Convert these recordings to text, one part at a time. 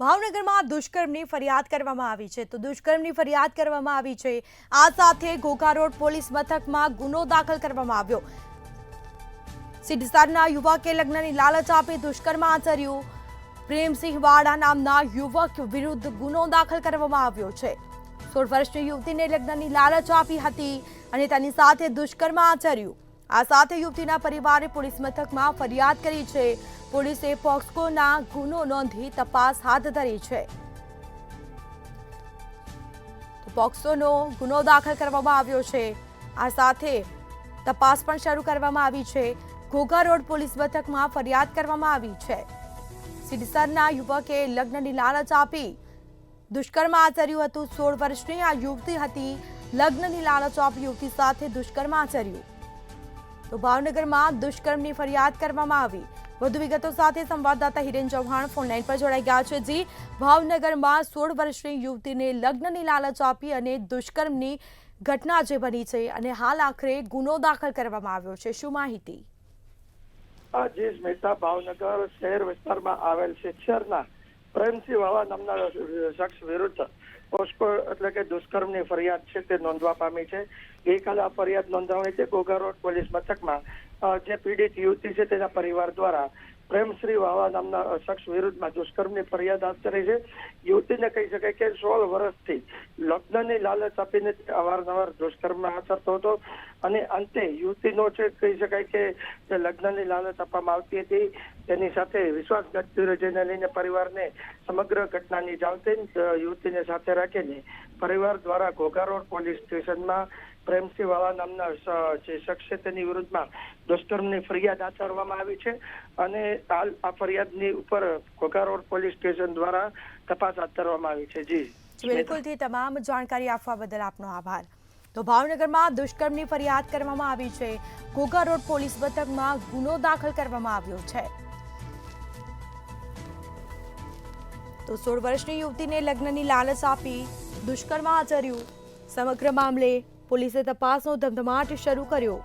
ભાવનગરમાં દુષ્કર્મની ફરિયાદ કરવામાં આવી છે તો દુષ્કર્મની ફરિયાદ કરવામાં આવી છે આ સાથે ઘોઘા રોડ પોલીસ મથકમાં ગુનો દાખલ કરવામાં આવ્યો। સિદ્ધસારના યુવકે લગ્નની લાલચ આપી દુષ્કર્મ આચર્યું। પ્રેમસિંહ વાડા નામના યુવક વિરુદ્ધ ગુનો દાખલ કરવામાં આવ્યો છે। 16 વર્ષની યુવતીને લગ્નની લાલચ આપી હતી અને તેની સાથે દુષ્કર્મ આચર્યું। આ સાથે યુવતીના પરિવારે પોલીસ મથકમાં ફરિયાદ કરી છે। પોલીસે પોક્સોના ગુનો નોંધી તપાસ હાથ ધરી છે। તો પોક્સોનો ગુનો દાખલ કરવામાં આવ્યો છે। આ સાથે તપાસ પણ શરૂ કરવામાં આવી છે। ઘોઘા રોડ પોલીસ મથકમાં ફરિયાદ કરવામાં આવી છે। સિદ્ધસરના યુવકે લગ્નની લાલચ આપી દુષ્કર્મ આચર્યું હતું। 16 વર્ષની આ યુવતી હતી। લગ્નની લાલચ આપી યુવતી સાથે દુષ્કર્મ આચર્યું। તો ભાવનગરમાં દુષ્કર્મની ફરિયાદ કરવામાં આવી। વધુ વિગતો સાથે સંવાદદાતા હિરેન ચૌહાણ ફોન લાઈન પર જોડાઈ ગયા છે। જી, ભાવનગરમાં 16 વર્ષની યુવતીને લગ્નની લાલચ આપી અને દુષ્કર્મની ઘટના જે બની છે અને હાલ આખરે ગુનો દાખલ કરવામાં આવ્યો છે, શું માહિતી? જી સ્મિતા, ભાવનગર શહેર વિસ્તારમાં આવેલ શિક્ષરના પ્રેમસિંહ વાળા નામના શખ્સ વિરુદ્ધ પોસ્કો એટલે કે દુષ્કર્મની ફરિયાદ છે તે નોંધવા પામી છે। ગઈકાલે આ ફરિયાદ નોંધાવી છે ઘોઘા રોડ પોલીસ મથકમાં। જે પીડિત યુવતી છે તેના પરિવાર દ્વારા પ્રેમશ્રી વાળા નામના શખ્સ વિરુદ્ધમાં દુષ્કર્મની ફરિયાદ હાથ ધરી છે। યુવતીને કહી શકાય કે 16 વર્ષથી લગ્નની લાલચ આપીને અવારનવાર દુષ્કર્મ આચરતો હતો અને અંતે યુવતીનો છે કહી શકાય કે જે લગ્નની લાલચ આપવામાં આવતી હતી તેની સાથે વિશ્વાસઘાત જેને લઈને પરિવારને સમગ્ર ઘટનાની જાણ થઈ। યુવતીને સાથે રાખીને પરિવાર દ્વારા ઘોઘા રોડ પોલીસ સ્ટેશનમાં પ્રેમસિંહ વાળા નામના જે શખ્સ છે તેની વિરુદ્ધમાં દુષ્કર્મની ફરિયાદ આચરવામાં આવી છે અને હાલ આ ફરિયાદની ઉપર ઘોઘા રોડ પોલીસ સ્ટેશન દ્વારા તપાસ હાથ ધરવામાં આવી છે। જી બિલકુલથી તમામ જાણકારી આપવા બદલ આપનો આભાર। તો ભાવનગરમાં દુષ્કર્મની ફરિયાદ કરવામાં આવી છે। ઘોઘા રોડ પોલીસ મથકમાં ગુનો દાખલ કરવામાં આવ્યો છે। તો 16 વર્ષની યુવતીને લગ્નની લાલચ આપી દુષ્કર્મ આચર્યું। સમગ્ર મામલે પોલીસે તપાસનો ધમધમાટ શરૂ કર્યો।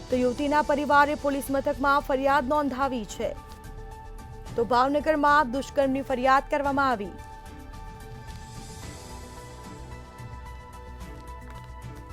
તો યુવતીના પરિવારે પોલીસ મથકમાં ફરિયાદ નોંધાવી છે। તો ભાવનગરમાં દુષ્કર્મની ફરિયાદ કરવામાં આવી।